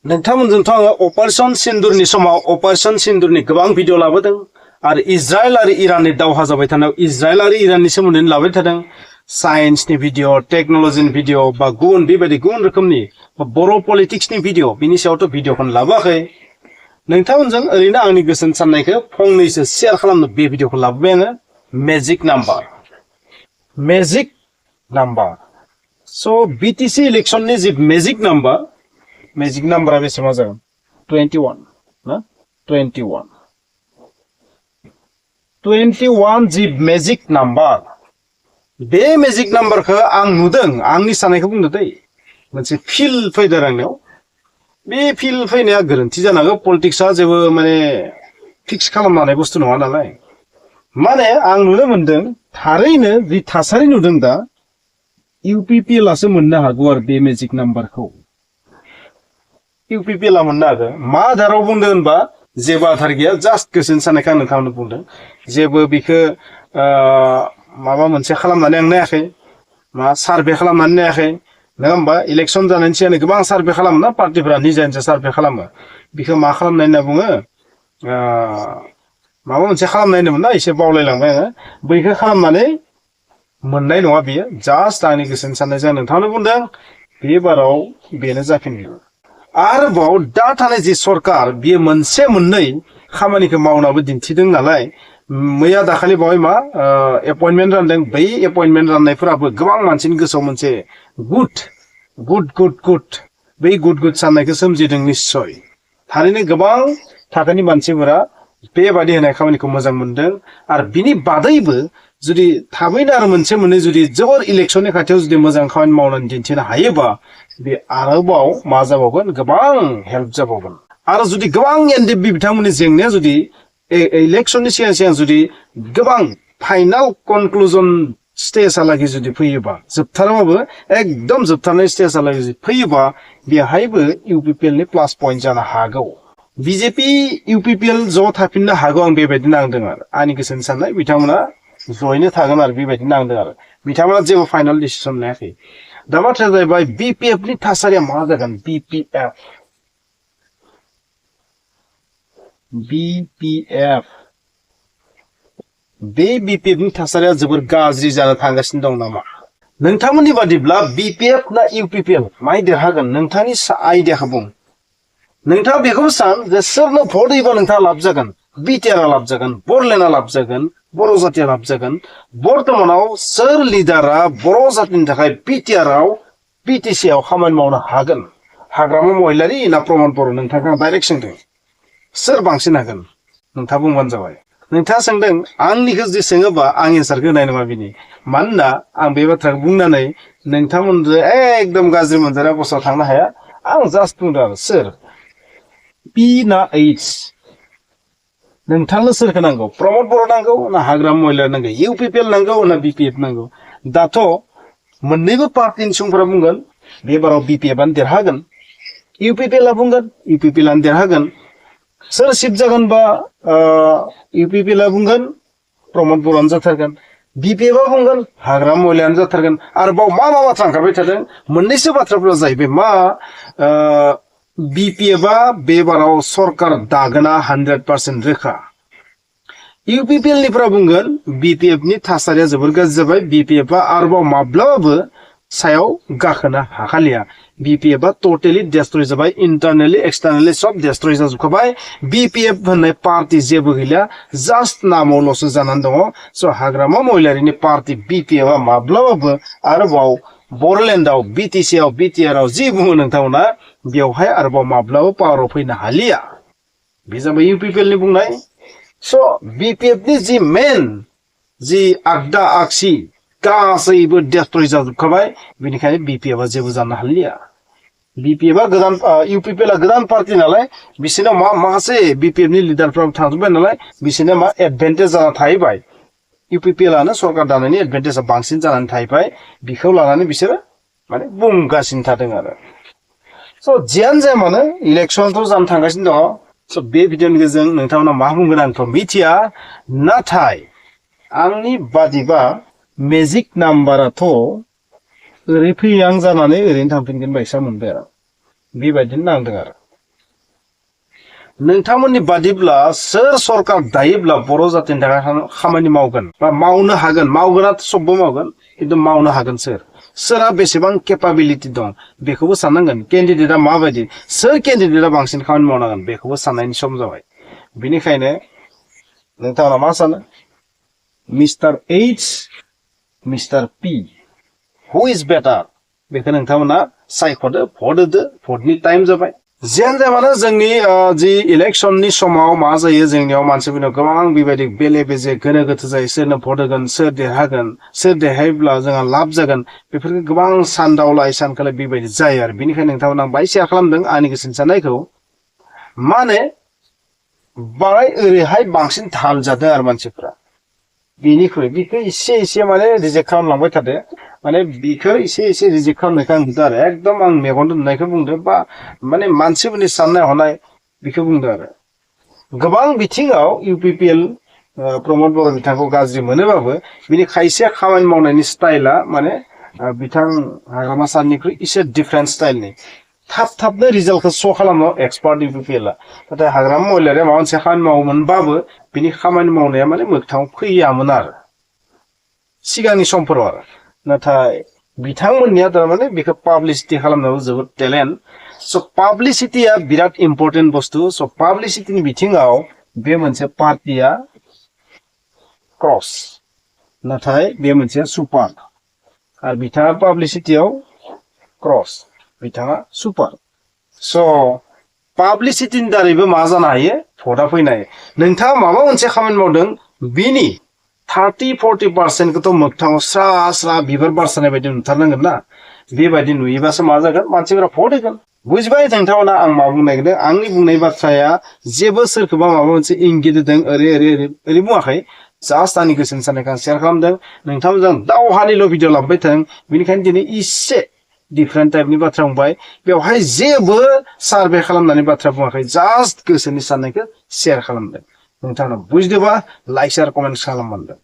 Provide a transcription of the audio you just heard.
नोंथांमोनजोंथ' आङो अपारेशन सिन्दुरनि समाव अपारेशन सिन्दुरनि गोबां भिडिअ लाबोदों आरो इजराइल आरो इराननि दावहा जाबाय थानायाव इजराइल आरो इराननि सोमोन्दै लाबाय थादों साइन्सनि भिडिअ टेक्न'लजिनि भिडिअ बा गुबुन बेबायदि गुबुन रोखोमनि बर' पलिटिक्सनि भिडिअ बिनि सायावथ' भिडिअखौनो लाबोआखै नोंथांमोनजों ओरैनो आंनि गोसोनि साननायखौ फंनैसो शेयार खालामनो बे भिडिअखौ लाबोबाय आङो मेजिक नाम्बार स' BTC इलेक्शननि जि मेजिक नाम्बारा बेसेबां जागोन 21 ना 21 जि मेजिक नाम्बार बे मेजिक नाम्बारखौ आं नुदों आंनि साननायखौ बुंदो दै मोनसे फिल फैदों आंनियाव बे फिल फैनाया गोरोन्थि जानांगौ पलिटिक्सआ जेबो माने फिक्स खालामनाय बुस्थु नङा नालाय माने आं नुनो मोनदों थारैनो जि थासारि नुदों दा UPPL आसो मोननो हागौ आरो बे मेजिक नाम्बारखौ UPPL आ मोननो हागौ मा आधाराव बुंदों होनबा जेबो आधार गैया जास्ट गोसोनि साननायखौ आं नोंथांनो बुंदों जेबो बिखौ माबा मोनसे खालामनानै आं नायाखै मा सार्भे खालामनानै नायाखै नङा होमबा इलेक्सन जानायनि सिगां गोबां सार्भे खालामो ना पार्टिफोरा निजा सार्भे खालामो बिखौ मा खालामनाय होनना बुङो माबा मोनसे खालामनाय होनदोंमोन ना एसे बावलायलांबाय आङो बैखौ खालामनानै मोननाय नङा बियो जास्ट आंनि गोसोनि साननायजों नोंथांनो बुंदों बे बाराव बेनो जाफिनगोन आरोबाव दा थानाय जि सरकार बियो मोनसे मोननै खामानिखौ मावनाबो दिन्थिदों नालाय मैया दाखालि बावै मा एपइन्टमेन्ट रानदों बै एपइन्टमेन्ट राननायफोराबो गोबां मानसिनि गोसोआव मोनसे गुड बै गुड साननायखौ सोमजिदों निस्सय थारैनो गोबां थाखोनि मानसिफोरा बेबादि होनाय खामानिखौ मोजां मोनदों आरो बिनि बादैबो जुदि थाबैनो आरो मोनसे मोननै जुदि जोबोर इलेक्शननि खाथियाव जुदि मोजां खामानि मावनानै दिन्थिनो हायोबा बे आरोबाव मा जाबावगोन गोबां हेल्प जाबावगोन आरो जुदि गोबां एनडिएफबि बिथांमोननि जेंनाया जुदि इलेक्शननि सिगां जुदि गोबां फाइनाल कनक्लुजन स्टेजहालागै जुदि फैयोबा जोबथाराबाबो एकदम जोबथारनाय स्टेजहालागै जुदि फैयोबा बेहायबो UPPL नि प्लास पइन्ट जानो हागौ BJP UPPL ज' थाफिननो हागौ आं बेबायदि नांदों आरो आंनि गोसोनि साननाय बिथांमोना जयैनो थागोन आरो बेबायदि नांदों आरो बिथांमोना जेबो फाइनाल डिसिसन लायाखै दा बाथ्राया जाहैबाय BPF नि थासारिया मा जागोन BPF बे BPF नि थासारिया जोबोर गाज्रि जानो थांगासिनो दं नामा नोंथांमोननि बादिब्ला BPF ना UPPL माय देरहागोन नोंथांनि आइडियाखौ बुं नोंथाङा बेखौ सान जे सोरनो भट होयोबा नोंथाङा लाब जागोन BTR लाब जागोन बरलेण्डआ लाब जागोन बर' जातिया लाब जागोन बर्तमानाव सोर लिडारा बर' जातिनि थाखाय BTC आव खामानि मावनो हागोन हाग्रामा महिलारि ना प्रमद बर' नोंथाङा डाइरेक्ट सोंदों सोर बांसिन हागोन नोंथाङा बुंबानो जाबाय नोंथाङा सोंदों आंनिखौ जुदि सोङोबा आं एन्सारखौ होनाय नङा बिनि मानोना आं बे बाथ्राखौ बुंनानै नोंथांमोनजों एकदम गाज्रि मोनजानाय अबस्थायाव थांनो हाया आं जास्ट बुंदों आरो सोर P ना H नोंथांनो सोरखौ नांगौ प्रमद बर' नांगौ ना हाग्रामा महिलारि नांगौ UPPL नांगौ ना BPF नांगौ दाथ' मोननैबो पार्टिनि सुबुंफोरा बुंगोन बे बाराव BPF आनो देरहागोन UPPL आ बुंगोन UPPL आनो देरहागोन सोर सिप जागोनबा UPPL आ बुंगोन प्रमद बर'आनो जाथारगोन BPF आ बुंगोन हाग्रामा महिलारियानो जाथारगोन आरोबाव मा बाथ्रा ओंखारबाय थादों मोननैसो बाथ्राफोरा जाहैबाय मा BPF आ बे बाराव सरकार दागोना 100% रोखा UPPL निफ्रा बुंगोन BPF नि थासारिया जोबोर गाज्रि जाबाय BPF आ आरोबाव माब्लाबाबो सायाव गाखोनो हाखालिया BPF आ टोटली डेस्ट्रय जाबाय इंटरनली एक्सटर्नली सब डेस्ट्रय जाजोबखाबाय BPF होननाय पार्टी जेबो गैला जास्ट नामावल'सो जानानै दङ स' हाग्रामा महिलारिनि पार्टी BPF आ माब्लाबाबो आरोबाव बरलेण्डआव BTC आव BTR आव जि बुङो नोंथांमोना बेवहाय आरोबाव माब्लाबाबो पावाराव फैनो हालिया बे जाबाय UPPL नि बुंनाय स' BPF नि जि मेन जि आगदा आगसि गासैबो डेस्ट्रय जाजोबखाबाय बेनिखायनो BPF आ जेबो जानो हालिया BPF आ गोदान UPPL आ गोदान पार्टी नालाय बिसोरनाव माखासे BPF नि लिडारफ्राबो थांजोब्बाय नालाय बिसोरना मा एडभान्टेज जाना थाहैबाय UPPL आनो सरकार दानायनि एडभान्टेजआ बांसिन जानानै थाहैबाय बिखौ लानानै बिसोरो माने बुंगासिनो थादों आरो स' जियानो जाया मानो इलेक्सनथ' जानो थांगासिनो दङ स' बे भिडिअनि गेजेरजों नोंथांमोना मा बुंगोन आंथ' मिथिया नाथाय आंनि बादिबा मेजिक नाम्बाराथ' ओरै फैहां जानानै ओरैनो थांफिनगोन बायसा मोनबाय आरो बेबायदिनो नांदों आरो नोंथांमोननि बादिब्ला सोर सरकार दायोब्ला बर' जातिनि थाखाय खामानि मावगोन बा मावनो हागोन मावगोनाथ' सबबो मावगोन खिन्थु मावनो हागोन सोरहा बेसेबां केपाबिलिटि दं बेखौबो साननांगोन केन्डिडेटआ माबायदि सोर केन्डिडेटआ बांसिन खामानि मावनांगोन बेखौबो साननायनि सम जाबाय बेनिखायनो नोंथाङा मा सानो मिस्टार H मिस्टार P हु इज बेटार बेखौ नोंथांमोना सायख'दो भट होदो भटनि टाइम जाबाय जियानो जाया मानो जोंनि जि इलेक्शननि समाव मा जायो जोंनियाव मानसिफोरनाव गोबां बेबायदि बेले बेजे गोनो गोथो जायो सोरनो भट होगोन सोर देरहागोन सोर देरहायोब्ला जोंहा लाब जागोन बेफोरखौ गोबां सानदावलाय सानखालाय बेबायदि जायो आरो बेनिखायनो नोंथांमोना बाय शेयार खालामदों आंनि गोसोनि साननायखौ माने बाङाय ओरैहाय बांसिन धाल जादों आरो मानसिफ्रा बेनिख्रुइ बेखौ एसे माने रिजेक्ट खालामलांबाय थादो माने बेखौ एसे रिजेक्ट खालामनायखौ आं नुदों आरो एकदम आं मेगन नुनायखौ बुंदों बा माने मानसिफोरनि साननाय हनाय बेखौ बुंदों आरो गोबां बिथिङाव UPPL प्रमद बर' बिथांखौ गाज्रि मोनोबाबो बिनि खायसे खामानि मावनायनि स्टाइला माने बिथां हाग्रामा सारनिख्रुइ एसे डिफारेन्ट स्टाइलनि थाबनो रिजाल्टखौ श' खालामो एक्सपार्ट UPPLआ नाथाय हाग्रामा महिलारिया माबा मोनसे खामानि मावोमोनबाबो बिनि खामानि मावनाया माने मोगथाङाव फैयामोन आरो सिगांनि समफोराव आरो नाथाय बिथांमोननिया थारमाने बेखौ पाब्लिसिटि खालामनायाव जोबोद टेलेन्ट स' पाब्लिसिटिया बिराद इम्पर्टेन्ट बुस्थु स' पाब्लिसिटिनि बिथिङाव बे मोनसे पार्टिया क्रस नाथाय बे मोनसे सुपार आरो बिथाङा पाब्लिसिटियाव क्रस बिथाङा सुपार स' पाब्लिसिटिनि दारैबो मा जानो हायो भटआ फैनो हायो नोंथाङा माबा मोनसे खामानि मावदों बिनि 30-40% मोगथाङाव स्रा बिबार बारसानाय बायदि नुथारनांगोन ना बेबायदि नुयोबासो मा जागोन मानसिफोरा भट होगोन बुजिबाय नोंथांमोना आं मा बुंनो नागिरदों आंनि बुंनाय बाथ्राया जेबो सोरखौबा माबा मोनसे इंगित होदों ओरै बुङाखै जास्ट आंनि गोसोनि साननायखौ आं शेयार खालामदों नोंथांमोनजों दावहानिल' भिडिअ लाबोबाय थादों बेनिखायनो दिनै एसे डिफारेन्ट टाइपनि बाथ्रा बुंबाय बेवहाय जेबो सार्भे खालामनानै बाथ्रा बुङाखै जास्ट गोसोनि साननायखौ शेयार खालामदों नोंथांमोना बुजिदोंबा लाइक शेयार कमेन्ट खालामबानो